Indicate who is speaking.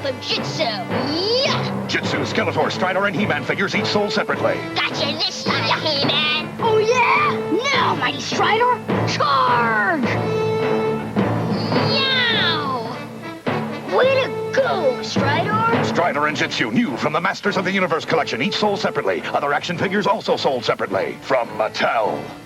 Speaker 1: of Jitsu. Yeah!
Speaker 2: Jitsu, Skeletor, Stridor, and He-Man figures each sold separately.
Speaker 1: Gotcha this time, He-Man! Oh, yeah! Now, Mighty Stridor, charge! Yow! Way to go, Stridor!
Speaker 2: Stridor and Jitsu, new from the Masters of the Universe collection, each sold separately. Other action figures also sold separately. From Mattel.